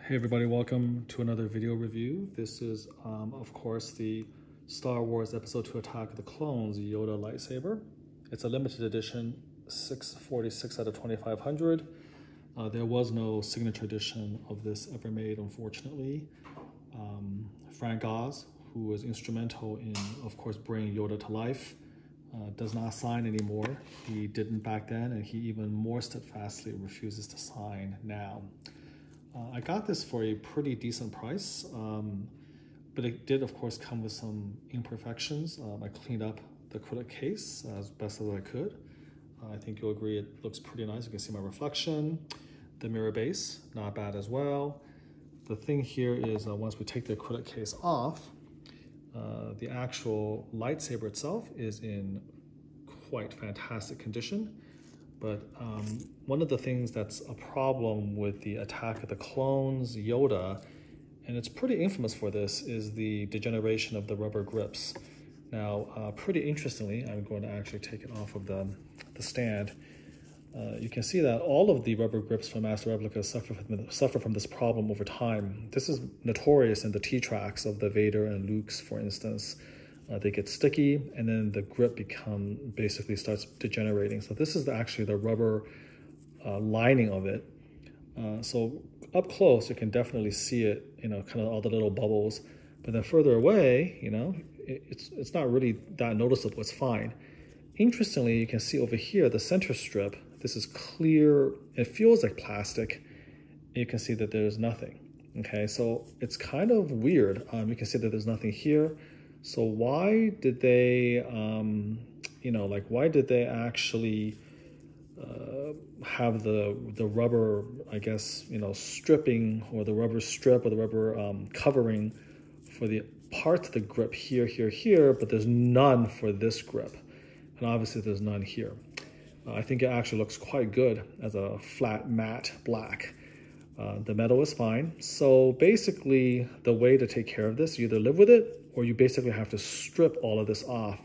Hey everybody, welcome to another video review. This is, of course, the Star Wars Episode 2 Attack of the Clones Yoda lightsaber. It's a limited edition, 646 out of 2500. There was no signature edition of this ever made, unfortunately. Frank Oz, who was instrumental in, of course, bringing Yoda to life, does not sign anymore. He didn't back then, and he even more steadfastly refuses to sign now. I got this for a pretty decent price, but it did, of course, come with some imperfections. I cleaned up the acrylic case as best as I could. I think you'll agree it looks pretty nice. You can see my reflection. The mirror base, not bad as well. The thing here is once we take the acrylic case off, the actual lightsaber itself is in quite fantastic condition. But one of the things that's a problem with the Attack of the Clones Yoda, and it's pretty infamous for this, is the degeneration of the rubber grips. Now, pretty interestingly, I'm going to actually take it off of the stand. You can see that all of the rubber grips from Master Replicas suffer from this problem over time. This is notorious in the T-tracks of the Vader and Luke's, for instance. They get sticky, and then the grip basically starts degenerating. So this is actually the rubber lining of it. So up close, you can definitely see it, kind of all the little bubbles. But then further away, it's not really that noticeable. It's fine. Interestingly, you can see over here, the center strip, this is clear. It feels like plastic. You can see that there's nothing. Okay, so it's kind of weird. You can see that there's nothing here. So why did they, why did they actually have the rubber, I guess, stripping, or the rubber strip, or the rubber covering for the parts of the grip here, but there's none for this grip. And obviously there's none here. I think it actually looks quite good as a flat matte black. The metal is fine. So basically the way to take care of this, you either live with it, or you basically have to strip all of this off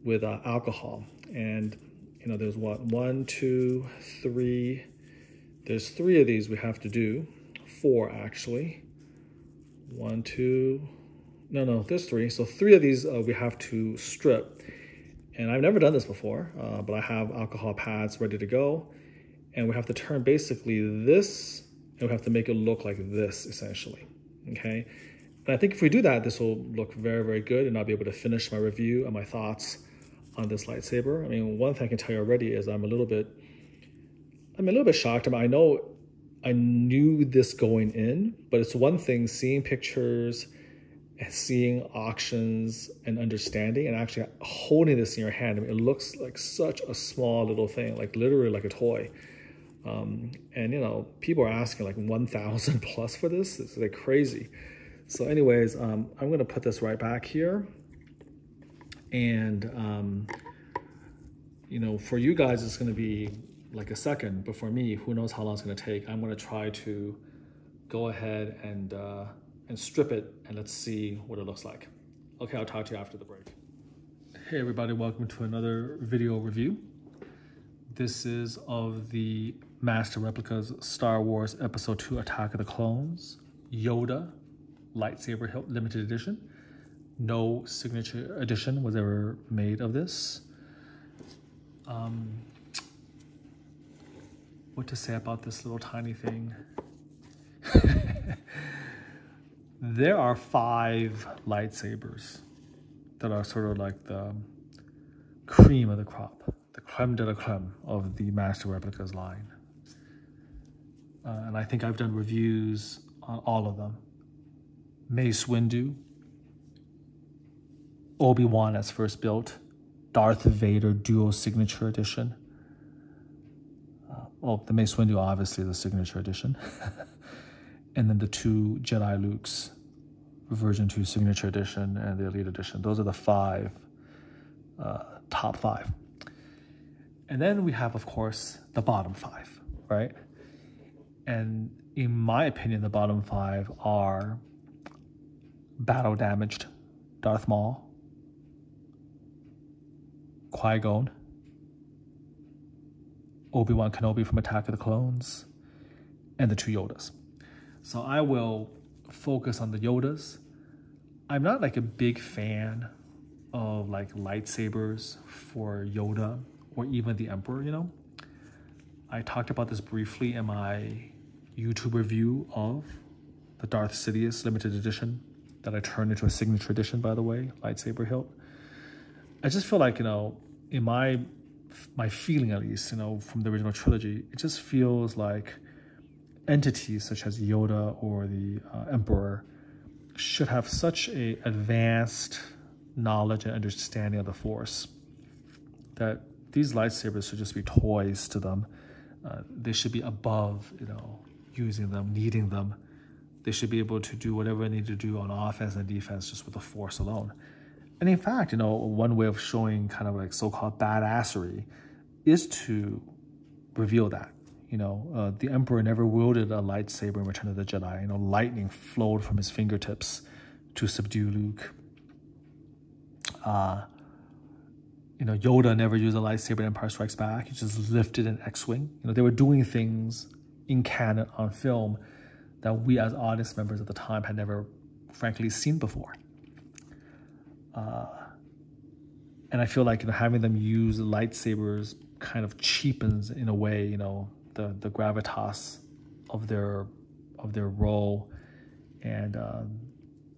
with alcohol. And there's what, 1, 2, 3. There's 3 of these we have to do. 4 actually. 1, 2. No, there's 3. So 3 of these we have to strip. And I've never done this before, but I have alcohol pads ready to go. And we have to turn basically this, and we have to make it look like this essentially. Okay. And I think if we do that, this will look very, very good, and I'll be able to finish my review and my thoughts on this lightsaber. I mean, one thing I can tell you already is I'm a little bit shocked. I know I knew this going in, but it's one thing seeing pictures and seeing auctions and understanding, and actually holding this in your hand. I mean, it looks like such a small little thing, like literally like a toy. And people are asking like 1,000 plus for this. It's like crazy. So anyways, I'm going to put this right back here. And, for you guys, it's going to be like a second. But for me, who knows how long it's going to take. I'm going to try to go ahead and strip it, and let's see what it looks like. Okay, I'll talk to you after the break. Hey everybody, welcome to another video review. This is of the Master Replicas Star Wars Episode 2 Attack of the Clones Yoda Lightsaber Hilt Limited Edition. No signature edition was ever made of this. What to say about this little tiny thing? There are 5 lightsabers that are sort of like the cream of the crop, the creme de la creme of the Master Replicas line. And I think I've done reviews on all of them. Mace Windu, Obi-Wan as first built, Darth Vader Duo Signature Edition. The Mace Windu obviously the Signature Edition. And then the 2 Jedi Lukes, version 2 Signature Edition and the Elite Edition. Those are the 5, top 5. And then we have, of course, the bottom 5, right? And in my opinion, the bottom 5 are battle damaged Darth Maul, Qui-Gon, Obi-Wan Kenobi from Attack of the Clones, and the 2 Yodas. So I will focus on the Yodas. I'm not like a big fan of like lightsabers for Yoda or even the Emperor, you know. I talked about this briefly in my YouTube review of the Darth Sidious limited edition that I turned into a signature edition, by the way, lightsaber hilt. I just feel like, you know, in my feeling at least, you know, from the original trilogy, it just feels like entities such as Yoda or the Emperor should have such a advanced knowledge and understanding of the Force that these lightsabers should just be toys to them. They should be above, you know, using them, needing them. They should be able to do whatever they need to do on offense and defense just with the Force alone. And in fact, you know, one way of showing kind of like so-called badassery is to reveal that. You know, the Emperor never wielded a lightsaber in Return of the Jedi. You know, lightning flowed from his fingertips to subdue Luke. You know, Yoda never used a lightsaber in Empire Strikes Back. He just lifted an X-Wing. You know, they were doing things in canon on film that we as audience members at the time had never, frankly, seen before. And I feel like, you know, having them use lightsabers kind of cheapens, in a way, you know, the gravitas of their role and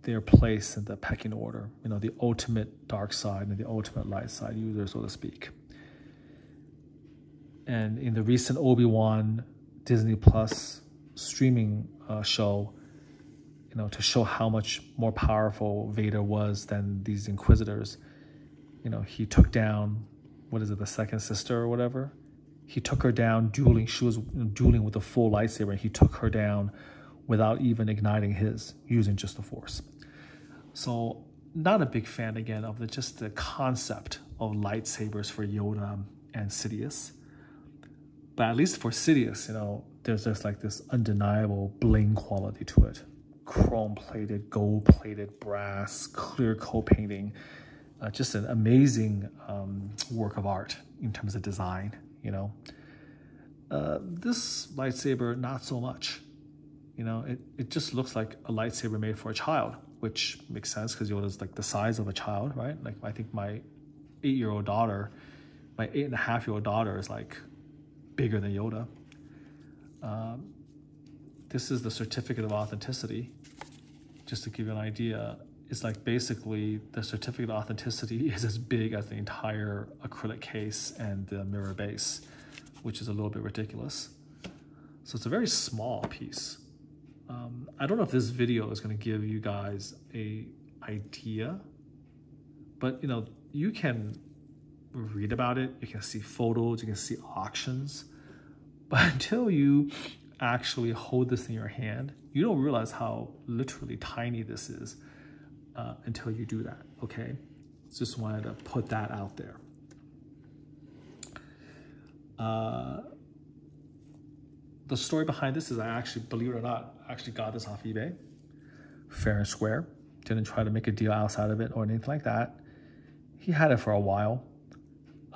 their place in the pecking order. You know, the ultimate dark side and the ultimate light side user, so to speak. And in the recent Obi-Wan Disney Plus streaming show, you know, to show how much more powerful Vader was than these Inquisitors, you know, he took down, what is it, the second sister or whatever? He took her down dueling. She was dueling with a full lightsaber, and he took her down without even igniting his, using just the Force. So not a big fan, again, of just the concept of lightsabers for Yoda and Sidious. But at least for Sidious, you know, there's just like this undeniable bling quality to it. Chrome-plated, gold-plated, brass, clear coat painting. Just an amazing work of art in terms of design, you know. This lightsaber, not so much. You know, it just looks like a lightsaber made for a child, which makes sense because Yoda's like the size of a child, right? Like, I think my 8-year-old daughter, my 8.5-year-old daughter is like bigger than Yoda. This is the certificate of authenticity. Just to give you an idea, it's like basically the certificate of authenticity is as big as the entire acrylic case and the mirror base, which is a little bit ridiculous. So it's a very small piece. I don't know if this video is going to give you guys a idea, but you know, you can read about it, you can see photos, you can see auctions, but until you actually hold this in your hand, you don't realize how literally tiny this is until you do that, okay? Just wanted to put that out there. The story behind this is I actually, believe it or not, actually got this off eBay, fair and square. Didn't try to make a deal outside of it or anything like that. He had it for a while.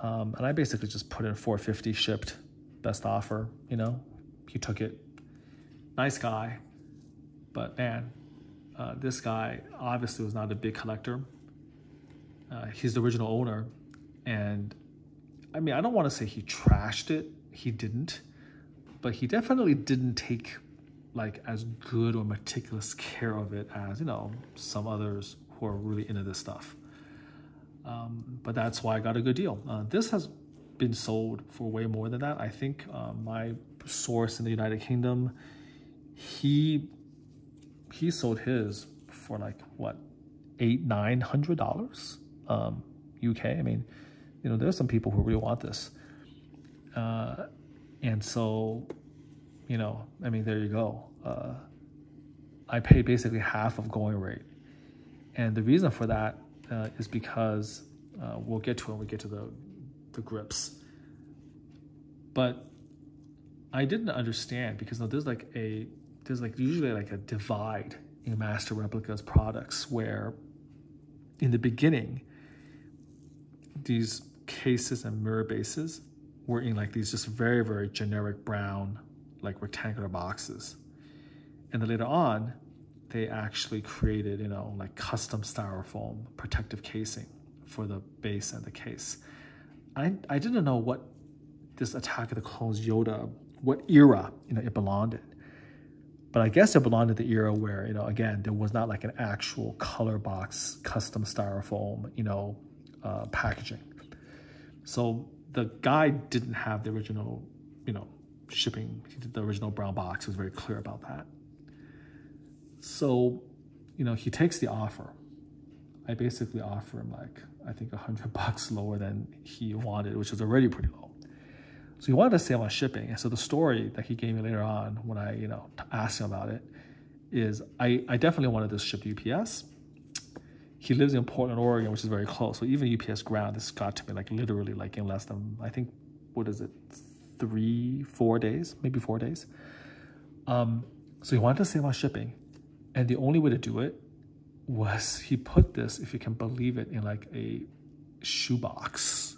And I basically just put in $450 shipped, best offer, you know. He took it. Nice guy. But man, this guy obviously was not a big collector. He's the original owner. And I mean, I don't want to say he trashed it. He didn't. But he definitely didn't take like as good or meticulous care of it as, you know, some others who are really into this stuff. But that's why I got a good deal. This has been sold for way more than that. I think my source in the United Kingdom, he sold his for like what, $800-900 UK. I mean, you know, there's some people who really want this, and so, you know, I mean, there you go. I paid basically half of going rate, and the reason for that is because we'll get to it when we get to the grips. But I didn't understand, because there's usually like a divide in Master Replicas products where in the beginning these cases and mirror bases were in like these just very, very generic brown, like rectangular boxes. And then later on, they actually created, you know, like custom styrofoam protective casing for the base and the case. I didn't know what this Attack of the Clones Yoda, what era, you know, it belonged in. But I guess it belonged to the era where, you know, again, there was not like an actual color box, custom styrofoam, you know, packaging. So the guy didn't have the original, you know, shipping. He did the original brown box. He was very clear about that. So, you know, he takes the offer. I basically offer him like, I think $100 lower than he wanted, which was already pretty low. So he wanted to save on shipping. And so the story that he gave me later on when I, you know, asked him about it is I definitely wanted this shipped UPS. He lives in Portland, Oregon, which is very close. So even UPS ground, this got to me like literally like in less than, I think, what is it, 3-4 days, maybe 4 days. So he wanted to save on shipping. And the only way to do it was he put this, if you can believe it, in like a shoebox.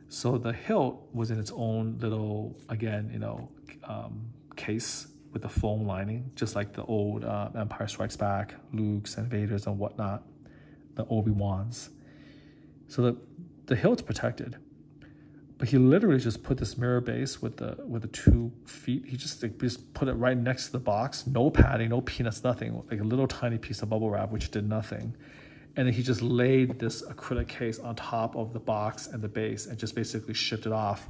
So the hilt was in its own little, again, you know, case with the foam lining, just like the old Empire Strikes Back, Luke's and Vader's and whatnot, the Obi-Wans. So the hilt's protected, but he literally just put this mirror base with the 2 feet. He just put it right next to the box, no padding, no peanuts, nothing, like a little tiny piece of bubble wrap, which did nothing. And then he just laid this acrylic case on top of the box and the base and just basically shipped it off.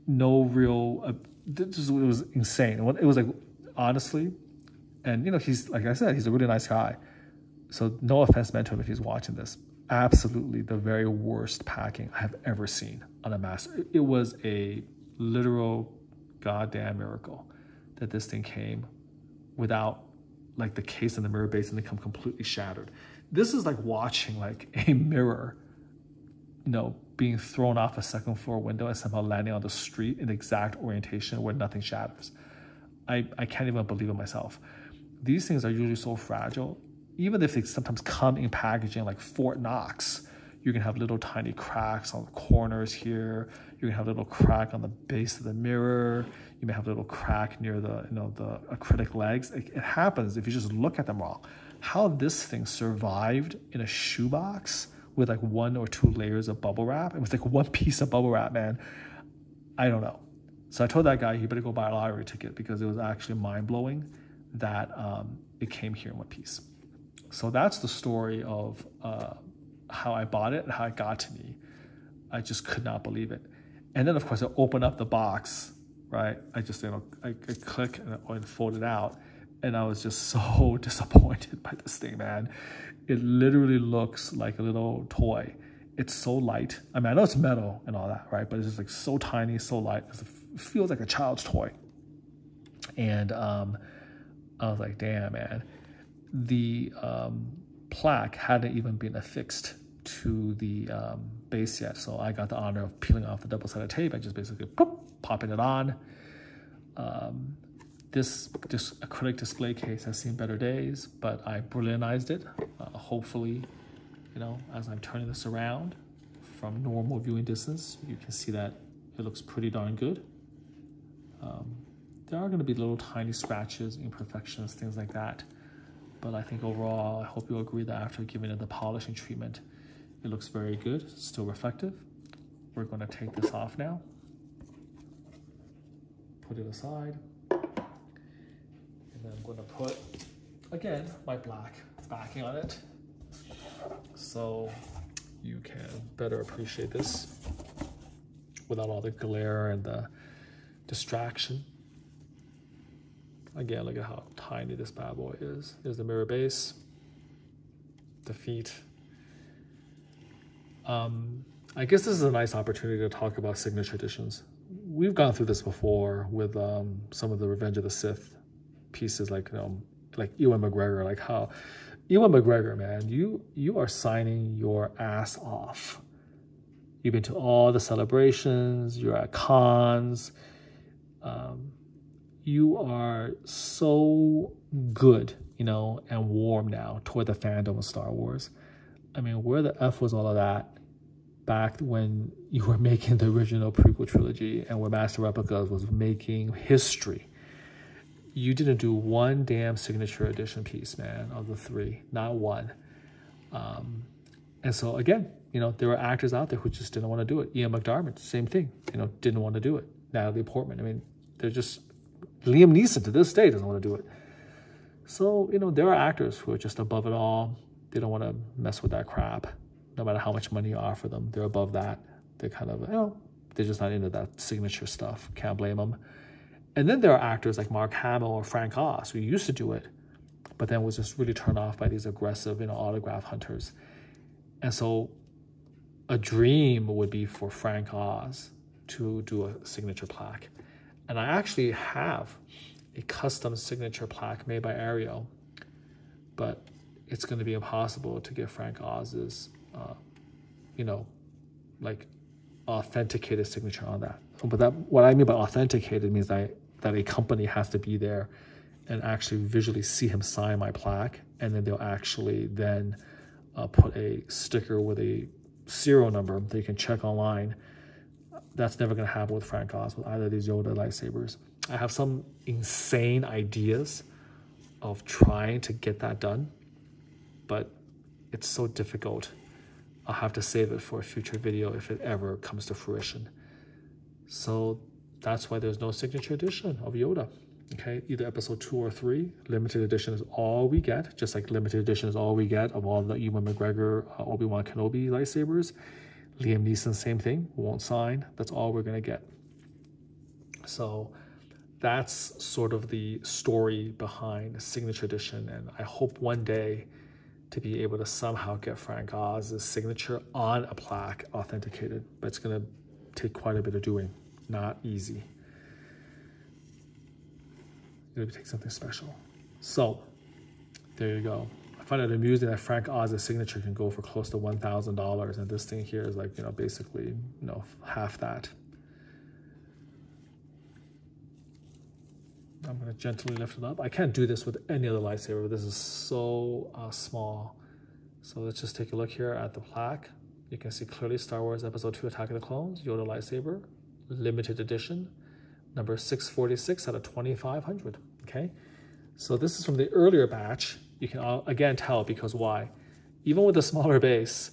No real, it was insane. It was like, honestly, and you know, he's, like I said, he's a really nice guy. So no offense meant to him if he's watching this. Absolutely the very worst packing I have ever seen on a master. It was a literal goddamn miracle that this thing came without like the case and the mirror base and they come completely shattered. This is like watching like a mirror, you know, being thrown off a 2nd floor window and somehow landing on the street in the exact orientation where nothing shatters. I can't even believe it myself. These things are usually so fragile. Even if they sometimes come in packaging like Fort Knox, you can have little tiny cracks on the corners here. You can have a little crack on the base of the mirror. You may have a little crack near the, you know, the acrylic legs. It happens if you just look at them wrong. How this thing survived in a shoebox with like 1 or 2 layers of bubble wrap. It was like 1 piece of bubble wrap, man. I don't know. So I told that guy he better go buy a lottery ticket because it was actually mind-blowing that it came here in 1 piece. So that's the story of how I bought it and how it got to me. I just could not believe it. And then, of course, I opened up the box, right? I just, you know, I click and fold it out. And I was just so disappointed by this thing, man. It literally looks like a little toy. It's so light. I mean, I know it's metal and all that, right? But it's just like so tiny, so light. It feels like a child's toy. And I was like, damn, man. The plaque hadn't even been affixed to the base yet. So I got the honor of peeling off the double-sided tape and just basically popping it on. This acrylic display case has seen better days, but I brilliantized it. Hopefully, you know, as I'm turning this around from normal viewing distance, you can see that it looks pretty darn good. There are going to be little tiny scratches, imperfections, things like that. But I think overall, I hope you'll agree that after giving it the polishing treatment, it looks very good, still reflective. We're going to take this off now. Put it aside. And then I'm going to put, again, my black backing on it. So you can better appreciate this without all the glare and the distraction. Again, look at how tiny this bad boy is. There's the mirror base, the feet. I guess this is a nice opportunity to talk about signature editions. We've gone through this before with some of the Revenge of the Sith pieces, like Ewan McGregor. Like how Ewan McGregor, man, you are signing your ass off. You've been to all the celebrations. You're at cons. You are so good, you know, and warm now toward the fandom of Star Wars. I mean, where the F was all of that back when you were making the original prequel trilogy and where Master Replicas was making history? you didn't do one damn signature edition piece, man, of the 3, not one. And so again, you know, there were actors out there who just didn't want to do it. Ian McDiarmid, same thing, you know, didn't want to do it. Natalie Portman, I mean, they're just, Liam Neeson to this day doesn't want to do it. So, you know, there are actors who are just above it all. They don't want to mess with that crap. No matter how much money you offer them, they're above that. They're kind of, you know, they're just not into that signature stuff. Can't blame them. And then there are actors like Mark Hamill or Frank Oz who used to do it, but then was just really turned off by these aggressive, you know, autograph hunters. And so a dream would be for Frank Oz to do a signature plaque. And I actually have a custom signature plaque made by Ariel, but it's going to be impossible to get Frank Oz's, you know, like authenticated signature on that. But that, what I mean by authenticated means that a company has to be there and actually visually see him sign my plaque, and then they'll actually then put a sticker with a serial number that you can check online. That's never going to happen with Frank Oz, with either of these Yoda lightsabers. I have some insane ideas of trying to get that done, but it's so difficult. I'll have to save it for a future video if it ever comes to fruition. So that's why there's no signature edition of Yoda. Okay, either episode 2 or 3. Limited edition is all we get, just like limited edition is all we get of all the Ewan McGregor, Obi-Wan Kenobi lightsabers. Liam Neeson, same thing, won't sign. That's all we're going to get. So that's sort of the story behind signature edition, and I hope one day to be able to somehow get Frank Oz's signature on a plaque authenticated, but it's going to take quite a bit of doing. Not easy. It'll take something special. So there you go. I find it amusing that Frank Oz's signature can go for close to $1,000, and this thing here is like, you know, basically, you know, half that. I'm going to gently lift it up. I can't do this with any other lightsaber, but this is so small. So let's just take a look here at the plaque. You can see clearly Star Wars Episode 2 Attack of the Clones, Yoda lightsaber, limited edition, number 646 out of 2,500. Okay, so this is from the earlier batch. You can again tell because why? Even with a smaller base,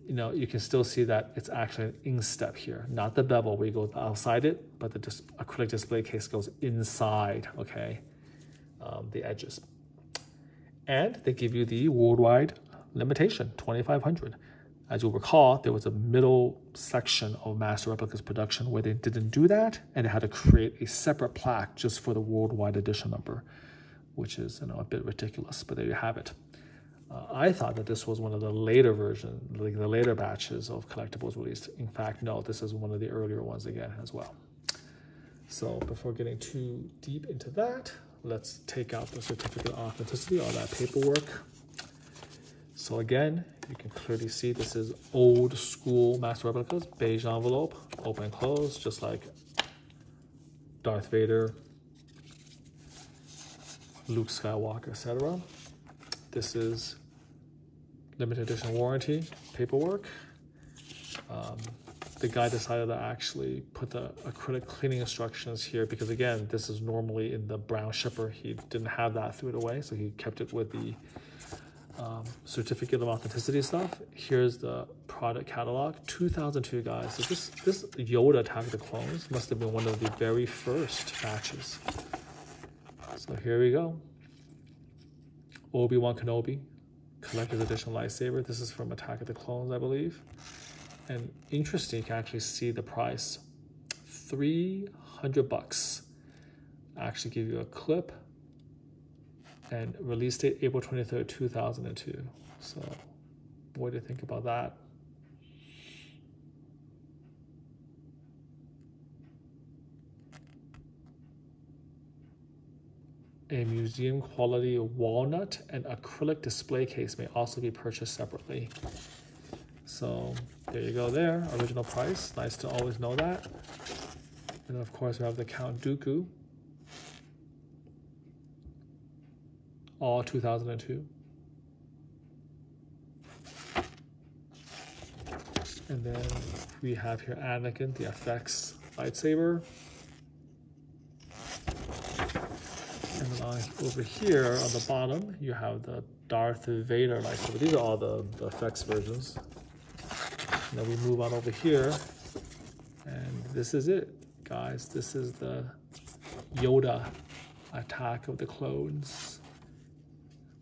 you know, you can still see that it's actually an instep here, not the bevel where you go outside it, but the acrylic display case goes inside, okay, the edges. And they give you the worldwide limitation, 2,500. As you'll recall, there was a middle section of Master Replicas production where they didn't do that, and they had to create a separate plaque just for the worldwide edition number, which is, you know, a bit ridiculous, but there you have it. I thought that this was one of the later versions, like the later batches of collectibles released. In fact, no, this is one of the earlier ones again as well. So before getting too deep into that, let's take out the certificate of authenticity, all that paperwork. So again, you can clearly see this is old school Master Replicas, beige envelope, open and close, just like Darth Vader, Luke Skywalker, etc. This is limited edition warranty paperwork. The guy decided to actually put the acrylic cleaning instructions here because, again, this is normally in the brown shipper. He didn't have that, threw it away, so he kept it with the certificate of authenticity stuff. Here's the product catalog, 2002, guys. So this Yoda Attack of the Clones must have been one of the very first batches. So here we go. Obi-Wan Kenobi, collector's edition lightsaber. This is from Attack of the Clones, I believe. And interesting, you can actually see the price, $300. I actually give you a clip, and release date April 23rd, 2002. So what do you think about that? A museum quality walnut and acrylic display case may also be purchased separately. So there you go there, original price. Nice to always know that. And of course we have the Count Dooku, all 2002. And then we have here Anakin, the FX lightsaber. Over here on the bottom, you have the Darth Vader lightsaber. These are all the effects versions. And then we move on over here, and this is it, guys. This is the Yoda Attack of the Clones.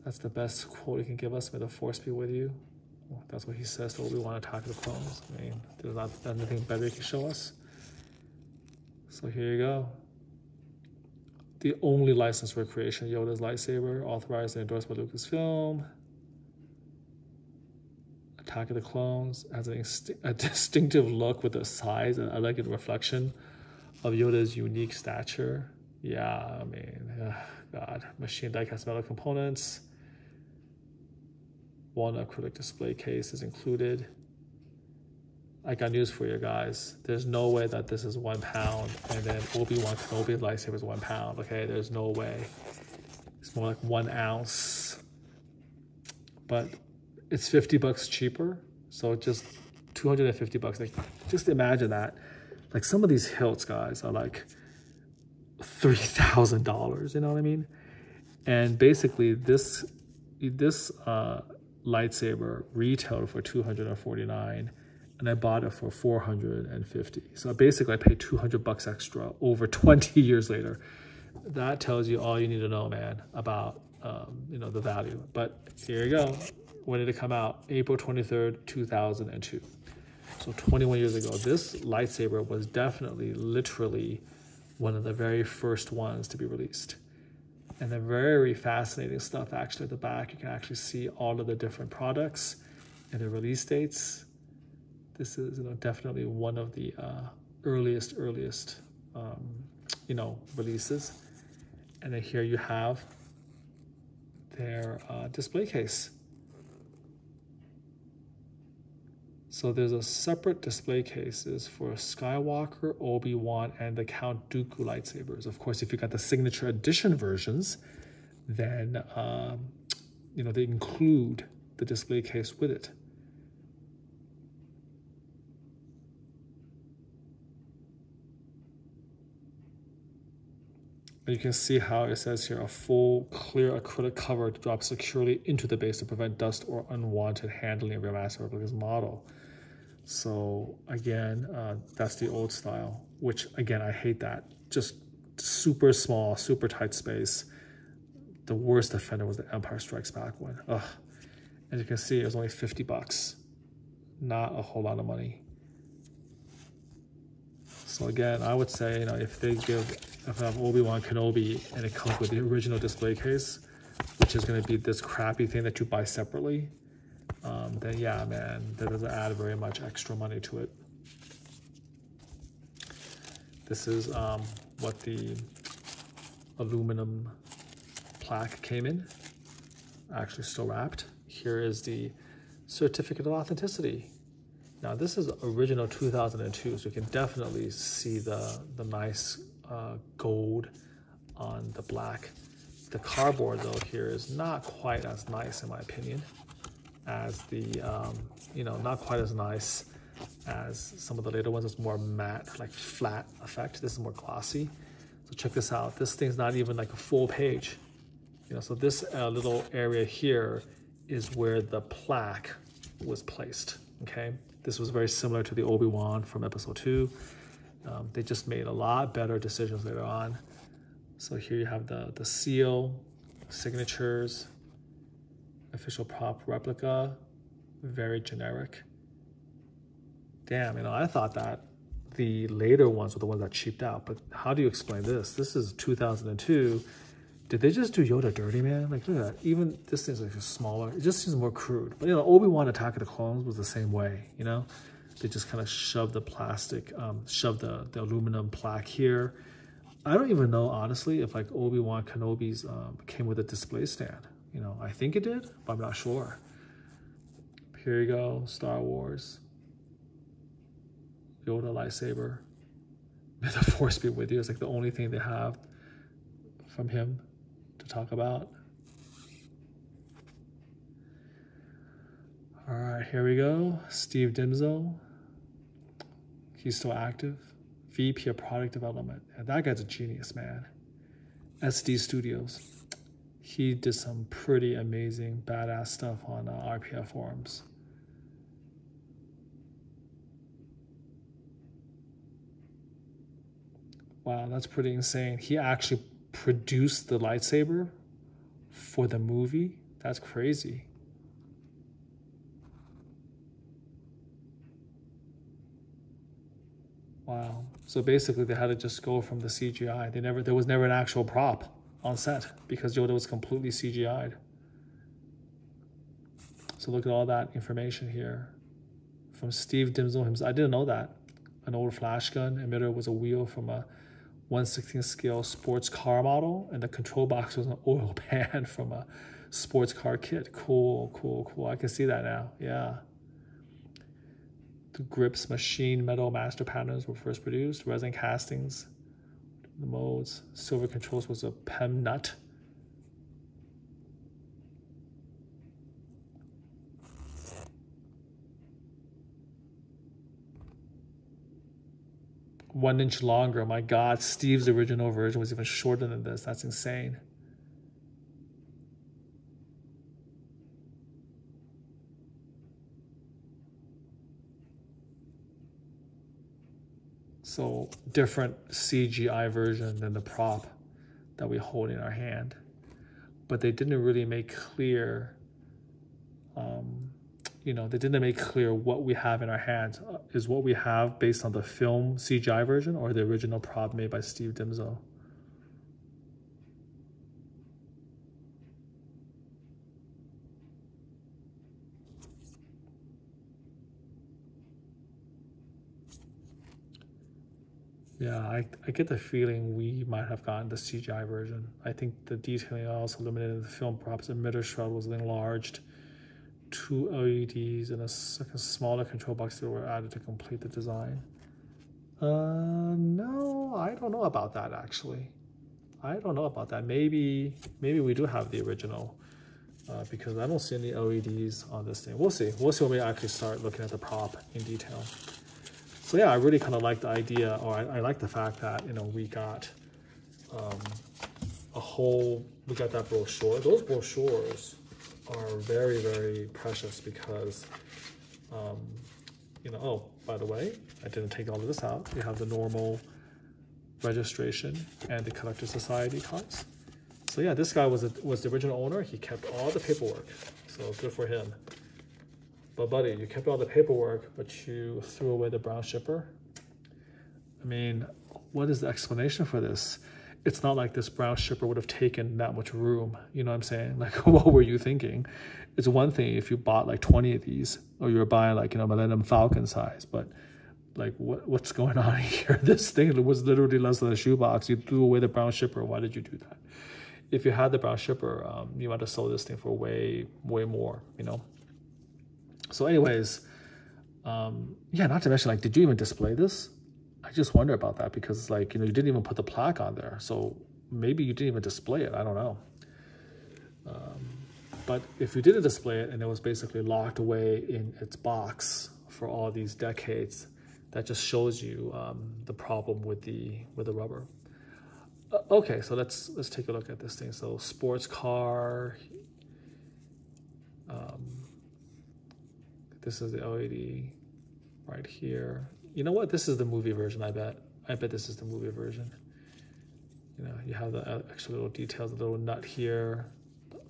That's the best quote he can give us. May the Force be with you. Well, that's what he says to Obi-Wan, Attack of the Clones. I mean, there's not anything better he can show us. So here you go. The only license for creation, Yoda's lightsaber, authorized and endorsed by Lucasfilm. Attack of the Clones has a distinctive look with the size, and I like the reflection of Yoda's unique stature. Yeah, I mean, God. Machine die-cast metal components. Walnut acrylic display case is included. I got news for you guys. There's no way that this is 1 pound and then Obi-Wan Kenobi lightsaber is 1 pound, okay? There's no way. It's more like 1 ounce. But it's $50 cheaper, so just $250. Like, just imagine that. Like, some of these hilts, guys, are like $3,000, you know what I mean? And basically this lightsaber retailed for $249, and I bought it for $450. So basically I paid $200 extra over 20 years later. That tells you all you need to know, man, about you know, the value. But here you go. When did it come out? April 23rd, 2002. So 21 years ago. This lightsaber was definitely, literally one of the very first ones to be released. And the very fascinating stuff actually at the back, you can actually see all of the different products and the release dates. This is, you know, definitely one of the earliest you know, releases. And then here you have their display case. So there's a separate display cases for Skywalker, Obi-Wan, and the Count Dooku lightsabers. Of course, if you got the signature edition versions, then you know, they include the display case with it. And you can see how it says here, a full clear acrylic cover drops securely into the base to prevent dust or unwanted handling of your Master Replicas model. So again, that's the old style, which again, I hate that. Just super small, super tight space. The worst offender was the Empire Strikes Back one. Ugh. As you can see, it was only $50. Not a whole lot of money. So again, I would say, you know, if I have Obi-Wan Kenobi and it comes with the original display case, which is going to be this crappy thing that you buy separately, then yeah, man, that doesn't add very much extra money to it. This is what the aluminum plaque came in, actually still wrapped. Here is the certificate of authenticity. Now this is original 2002, so you can definitely see the nice gold on the black. The cardboard though here is not quite as nice in my opinion as the, you know, not quite as nice as some of the later ones. It's more matte, like flat effect. This is more glossy. So check this out. This thing's not even like a full page. You know, so this little area here is where the plaque was placed, okay? This was very similar to the Obi-Wan from episode 2. They just made a lot better decisions later on. So here you have the seal, signatures, official prop replica, very generic. Damn, you know, I thought that the later ones were the ones that cheaped out, but how do you explain this? This is 2002. Did they just do Yoda dirty, man? Like, look at that. Even this thing's like smaller. It just seems more crude. But, you know, Obi-Wan Attack of the Clones was the same way, you know? They just kind of shoved the plastic, shoved the aluminum plaque here. I don't even know, honestly, if like Obi-Wan Kenobi's came with a display stand. You know, I think it did, but I'm not sure. Here you go, Star Wars. Yoda lightsaber. May the Force be with you. It's like the only thing they have from him to talk about. All right, here we go. Steve Dimzo. He's still active. VP of Product Development. And that guy's a genius, man. SD Studios. He did some pretty amazing, badass stuff on RPF forums. Wow, that's pretty insane. He actually produced the lightsaber for the movie. That's crazy. Wow. So basically they had to just go from the CGI. There was never an actual prop on set because Yoda was completely CGI'd. So look at all that information here from Steve Dimzel himself. I didn't know that. An old flash gun emitter was a wheel from a 1/16 scale sports car model, and the control box was an oil pan from a sports car kit. Cool, cool, cool. I can see that now. Yeah. The grips, machine metal master patterns were first produced. Resin castings, the molds. Silver controls was a PEM nut. One inch longer. My God, Steve's original version was even shorter than this. That's insane. So different CGI version than the prop that we hold in our hand. But they didn't really make clear, they didn't make clear what we have in our hands. Is what we have based on the film CGI version or the original prop made by Steve Dimzel? Yeah, I get the feeling we might have gotten the CGI version. I think the detailing also limited the film props. Emitter shroud was enlarged. 2 LEDs and a second smaller control box that were added to complete the design. No, I don't know about that actually. I don't know about that. Maybe we do have the original because I don't see any LEDs on this thing. We'll see. We'll see when we actually start looking at the prop in detail. So yeah, I really kind of like the idea, or I like the fact that, we got we got that brochure. Those brochures are very, very precious because, oh, by the way, I didn't take all of this out. We have the normal registration and the Collector Society cards. So yeah, this guy was the original owner. He kept all the paperwork, so good for him. But buddy, you kept all the paperwork, but you threw away the brown shipper. I mean, what is the explanation for this? It's not like this brown shipper would have taken that much room. You know what I'm saying? Like, what were you thinking? It's one thing if you bought like 20 of these, or you were buying like, Millennium Falcon size, but like what's going on here? This thing was literally less than a shoebox. You threw away the brown shipper. Why did you do that? If you had the brown shipper, you might have sold this thing for way, way more, So anyways, yeah, not to mention, like, did you even display this? I just wonder about that because, like, you didn't even put the plaque on there. So maybe you didn't even display it. I don't know. But if you didn't display it and it was basically locked away in its box for all these decades, that just shows you the problem with the rubber. Okay, so let's take a look at this thing. So sports car. This is the LED right here. You know what? This is the movie version, I bet. I bet this is the movie version. You have the extra little details, the little nut here,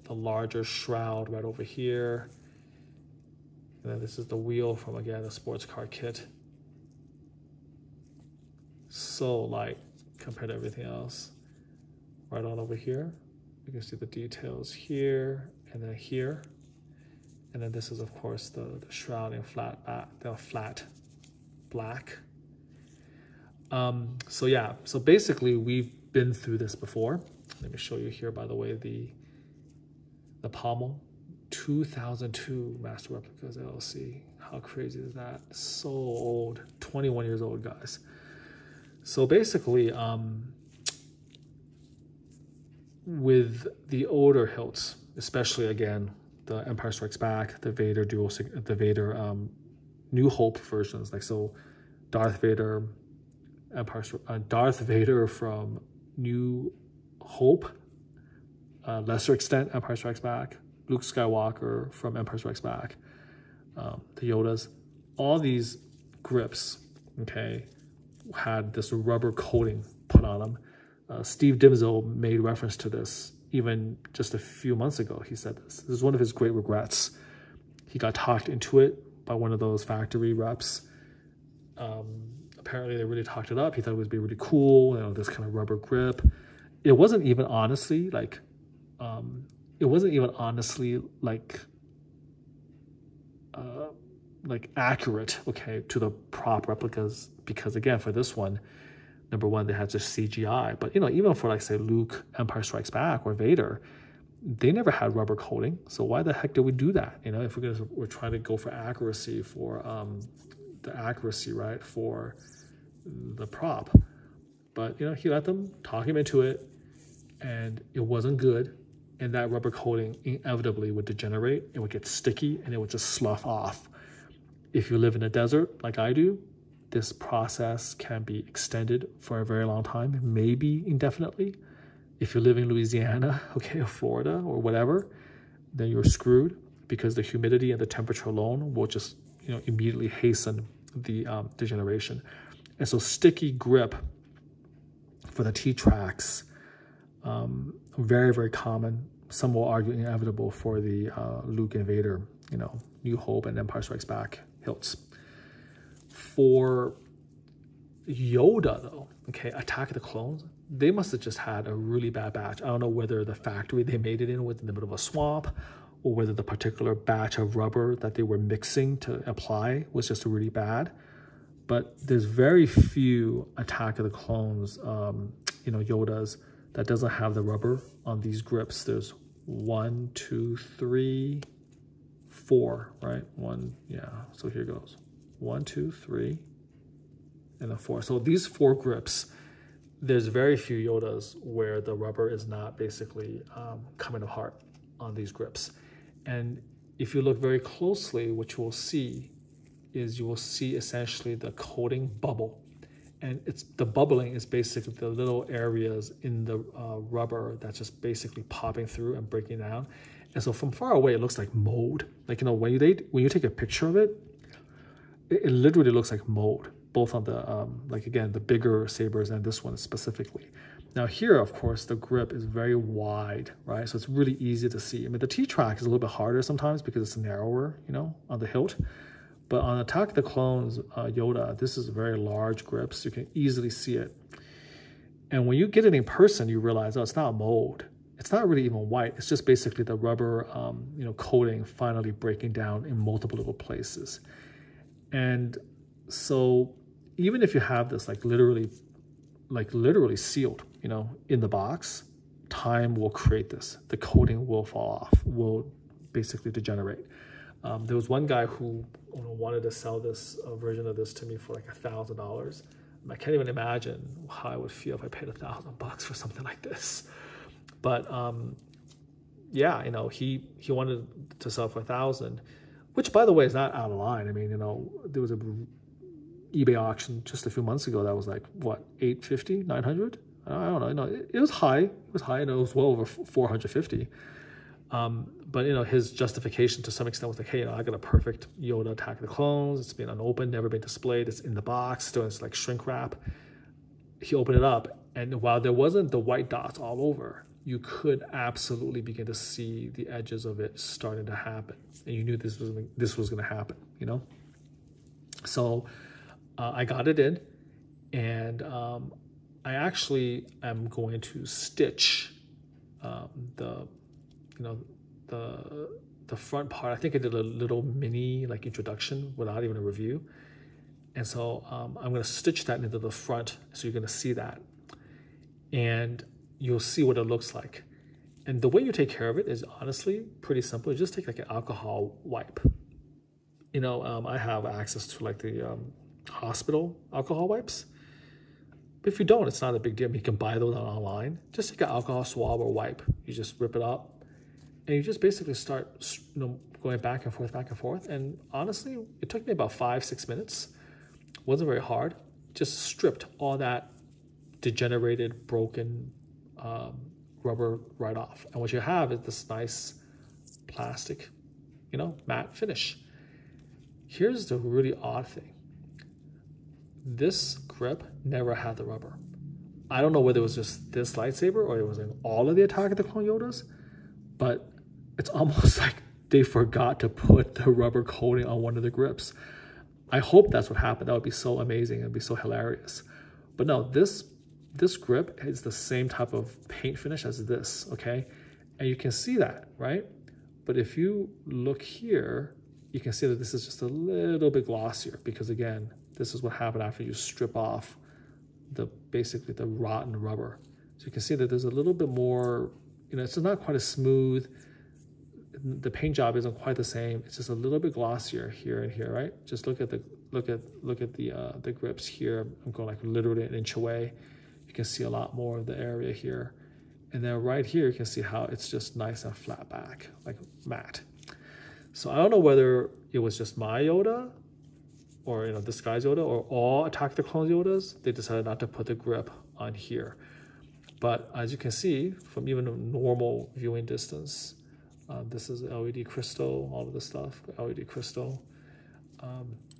the larger shroud right over here. And then this is the wheel from, again, the sports car kit. So light compared to everything else. Right on over here. You can see the details here and then here. And then this is, of course, the shroud in flat black. So yeah, so basically we've been through this before. Let me show you here, by the way, the pommel. 2002 Master Replicas LLC. How crazy is that? So old, 21 years old, guys. So basically, with the older hilts, especially again, the Empire Strikes Back, the Vader New Hope versions, like so, Darth Vader from New Hope, lesser extent, Empire Strikes Back, Luke Skywalker from Empire Strikes Back, the Yodas, all these grips, okay, had this rubber coating put on them. Steve Dimzel made reference to this even just a few months ago. He said this is one of his great regrets. He got talked into it by one of those factory reps. Apparently they really talked it up. He thought it would be really cool, you know, this kind of rubber grip. It wasn't even honestly like, accurate, okay, to the prop replicas, because again, for this one, number one, they had just CGI, but you know, even for like say Luke, Empire Strikes Back, or Vader, they never had rubber coating. So why the heck did we do that? You know, if we're trying to go for accuracy for the accuracy, right, for the prop. But you know, he let them talk him into it, and it wasn't good. And that rubber coating inevitably would degenerate. It would get sticky, and it would just slough off. If you live in a desert like I do, this process can be extended for a very long time, maybe indefinitely. If you live in Louisiana, okay, or Florida or whatever, then you're screwed, because the humidity and the temperature alone will just, you know, immediately hasten the degeneration. And so sticky grip for the T-tracks, very, very common. Some will argue inevitable for the Luke and Vader, you know, New Hope and Empire Strikes Back hilts. For Yoda, though, okay, Attack of the Clones, they must have just had a really bad batch. I don't know whether the factory they made it in was in the middle of a swamp, or whether the particular batch of rubber that they were mixing to apply was just really bad. But there's very few Attack of the Clones, you know, Yodas that doesn't have the rubber on these grips. There's 1, 2, 3, 4, right? One, yeah, so here goes. 1, 2, 3, and then 4. So these 4 grips, there's very few Yodas where the rubber is not basically coming apart on these grips. And if you look very closely, what you will see is you will see essentially the coating bubble. And it's the bubbling is basically the little areas in the rubber that's just basically popping through and breaking down. And so from far away, it looks like mold. Like, you know, when you take a picture of it, it literally looks like mold, both on the, like again, the bigger sabers and this one specifically. Now here, of course, the grip is very wide, right? So it's really easy to see. I mean, the T-track is a little bit harder sometimes because it's narrower, you know, on the hilt. But on Attack of the Clones Yoda, this is very large grips. You can easily see it. And when you get it in person, you realize, oh, it's not mold. It's not really even white. It's just basically the rubber, you know, coating finally breaking down in multiple little places. And so even if you have this like literally sealed, you know, in the box, time will create this. The coating will fall off, will basically degenerate. There was one guy who wanted to sell this version of this to me for like $1,000. I can't even imagine how I would feel if I paid $1,000 for something like this. But yeah, you know, he wanted to sell for $1,000, which by the way is not out of line. I mean, you know, there was a eBay auction just a few months ago that was like what, $850, $900? I don't know. You know, it was high. It was high, and it was well over $450. But you know, his justification to some extent was like, hey, you know, I got a perfect Yoda Attack of the Clones. It's been unopened, never been displayed. It's in the box, still it's like shrink wrap. He opened it up, and while there wasn't the white dots all over, you could absolutely begin to see the edges of it starting to happen, and you knew this was going to happen. You know, so I got it in, and I actually am going to stitch the front part. I think I did a little mini like introduction without even a review. And so I'm going to stitch that into the front. So you're going to see that, and you'll see what it looks like. And the way you take care of it is honestly pretty simple. You just take like an alcohol wipe. You know, I have access to like the hospital alcohol wipes. But if you don't, it's not a big deal. You can buy those online. Just take an alcohol swab or wipe. You just rip it up, and you just basically start, you know, going back and forth. And honestly, it took me about 5-6 minutes. It wasn't very hard. Just stripped all that degenerated, broken rubber right off. And what you have is this nice plastic, you know, matte finish. Here's the really odd thing. This grip never had the rubber. I don't know whether it was just this lightsaber or it was in all of the Attack of the Clone Yodas, but it's almost like they forgot to put the rubber coating on one of the grips. I hope that's what happened. That would be so amazing. It'd be so hilarious. But no, this grip is the same type of paint finish as this, okay? And you can see that, right? But if you look here, you can see that this is just a little bit glossier because again, this is what happened after you strip off basically the rotten rubber. So you can see that there's a little bit more, you know, it's not quite as smooth. The paint job isn't quite the same. It's just a little bit glossier here and here, right? Just look at the grips here. I'm going like literally an inch away. You can see a lot more of the area here. And then right here, you can see how it's just nice and flat back, like matte. So I don't know whether it was just my Yoda or, you know, this guy's Yoda or all Attack of the Clones Yodas. They decided not to put the grip on here. But as you can see from even a normal viewing distance, this is LED crystal, all of this stuff, LED crystal.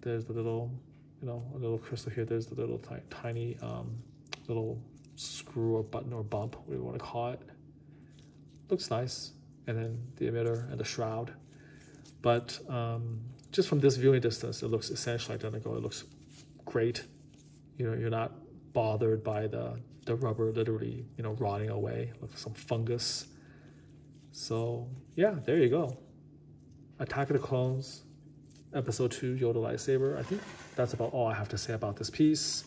There's the little, you know, a little crystal here. There's the little tiny little screw or button or bump, whatever you want to call it. Looks nice. And then the emitter and the shroud. But just from this viewing distance, it looks essentially identical. It looks great. You know, you're not bothered by the rubber literally, you know, rotting away. Looks like some fungus. So yeah, there you go. Attack of the Clones, Episode 2, Yoda lightsaber. I think that's about all I have to say about this piece.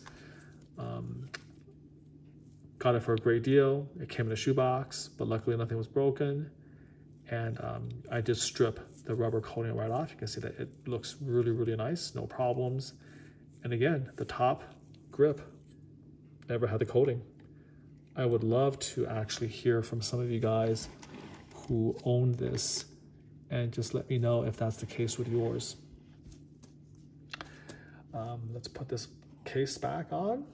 Got it for a great deal. It came in a shoebox, but luckily nothing was broken. And I did strip the rubber coating right off. You can see that it looks really, really nice, no problems. And again, the top grip never had the coating. I would love to actually hear from some of you guys who own this and just let me know if that's the case with yours. Let's put this case back on.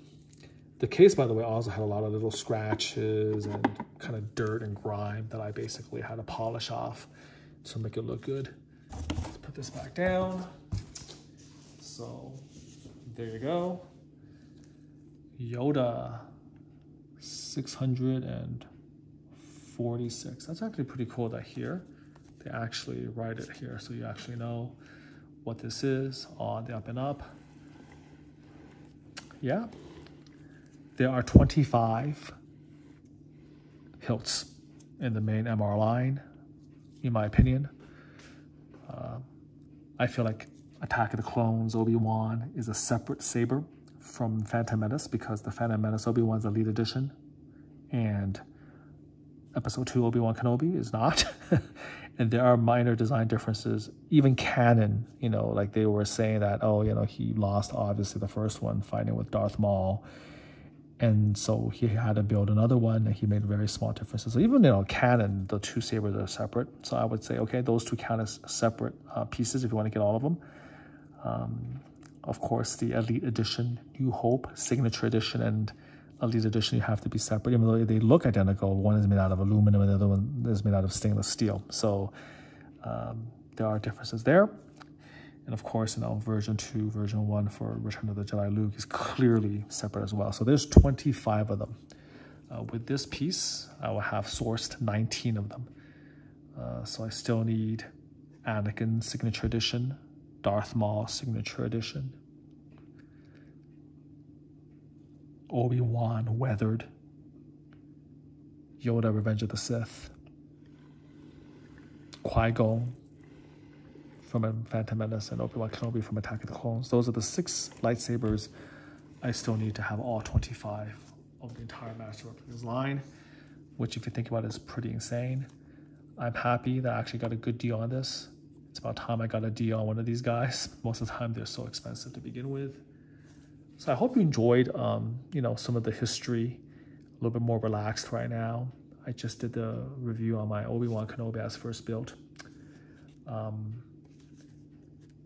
The case, by the way, also had a lot of little scratches and kind of dirt and grime that I basically had to polish off to make it look good. Let's put this back down. So there you go. Yoda 646. That's actually pretty cool that here they actually write it here, so you actually know what this is on the up and up. Yeah, there are 25 hilts in the main MR line, in my opinion. I feel like Attack of the Clones Obi-Wan is a separate saber from Phantom Menace because the Phantom Menace Obi-Wan's a lead edition and Episode 2 Obi-Wan Kenobi is not. And there are minor design differences, even canon, you know, like they were saying that, oh, you know, he lost obviously the first one fighting with Darth Maul. And so he had to build another one and he made very small differences. So even, you know, canon, the two sabers are separate. So I would say, okay, those two count as separate pieces if you want to get all of them. Of course, the Elite Edition, New Hope, Signature Edition, and Elite Edition, you have to be separate. Even though they look identical, one is made out of aluminum and the other one is made out of stainless steel. So there are differences there. And of course, you know, version 2, version 1 for Return of the Jedi Luke is clearly separate as well. So there's 25 of them. With this piece, I will have sourced 19 of them. So I still need Anakin Signature Edition, Darth Maul Signature Edition, Obi-Wan Weathered, Yoda Revenge of the Sith, Qui-Gon from Phantom Menace, and Obi-Wan Kenobi from Attack of the Clones. Those are the 6 lightsabers. I still need to have all 25 of the entire Master Replicas line, which if you think about it is pretty insane. I'm happy that I actually got a good deal on this. It's about time I got a deal on one of these guys. Most of the time they're so expensive to begin with. So I hope you enjoyed, you know, some of the history, a little bit more relaxed right now. I just did the review on my Obi-Wan Kenobi as first built.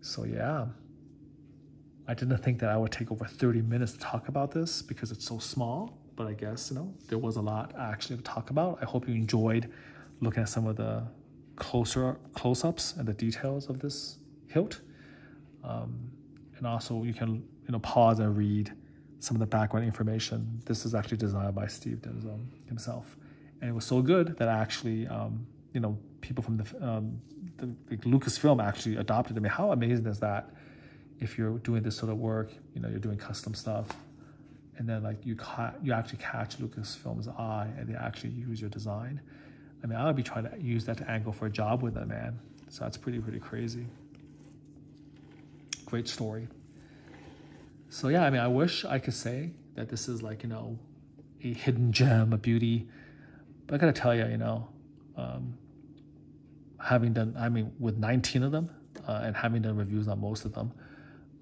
So yeah, I didn't think that I would take over 30 minutes to talk about this because it's so small. but I guess, there was a lot actually to talk about. I hope you enjoyed looking at some of the close-ups and the details of this hilt. And also you can, pause and read some of the background information. This is actually designed by Steve Denzo himself. And it was so good that actually, people from the Lucasfilm actually adopted it. I mean, how amazing is that? If you're doing this sort of work, you're doing custom stuff, and then like you actually catch Lucasfilm's eye and they actually use your design. I mean, I would be trying to use that to angle for a job with them, man. So that's pretty crazy. Great story. So yeah, I mean, I wish I could say that this is like, a hidden gem, a beauty. But I gotta tell you, having done, with 19 of them and having done reviews on most of them,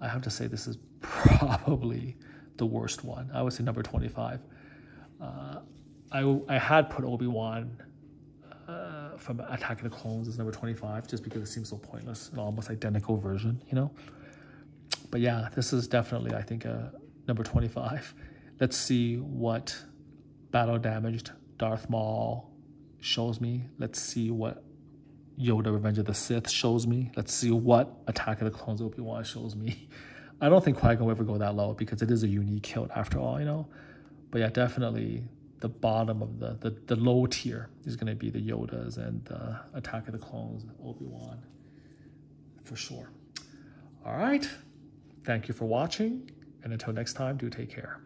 I have to say this is probably the worst one. I would say number 25. I had put Obi-Wan from Attack of the Clones as number 25 just because it seems so pointless, an almost identical version, But yeah, this is definitely, I think, number 25. Let's see what battle-damaged Darth Maul shows me. Let's see what Yoda Revenge of the Sith shows me. Let's see what Attack of the Clones Obi-Wan shows me. I don't think Qui-Gon will ever go that low because it is a unique hilt after all, But yeah, definitely the bottom of the low tier is going to be the Yodas and the Attack of the Clones Obi-Wan for sure. All right. Thank you for watching. And until next time, do take care.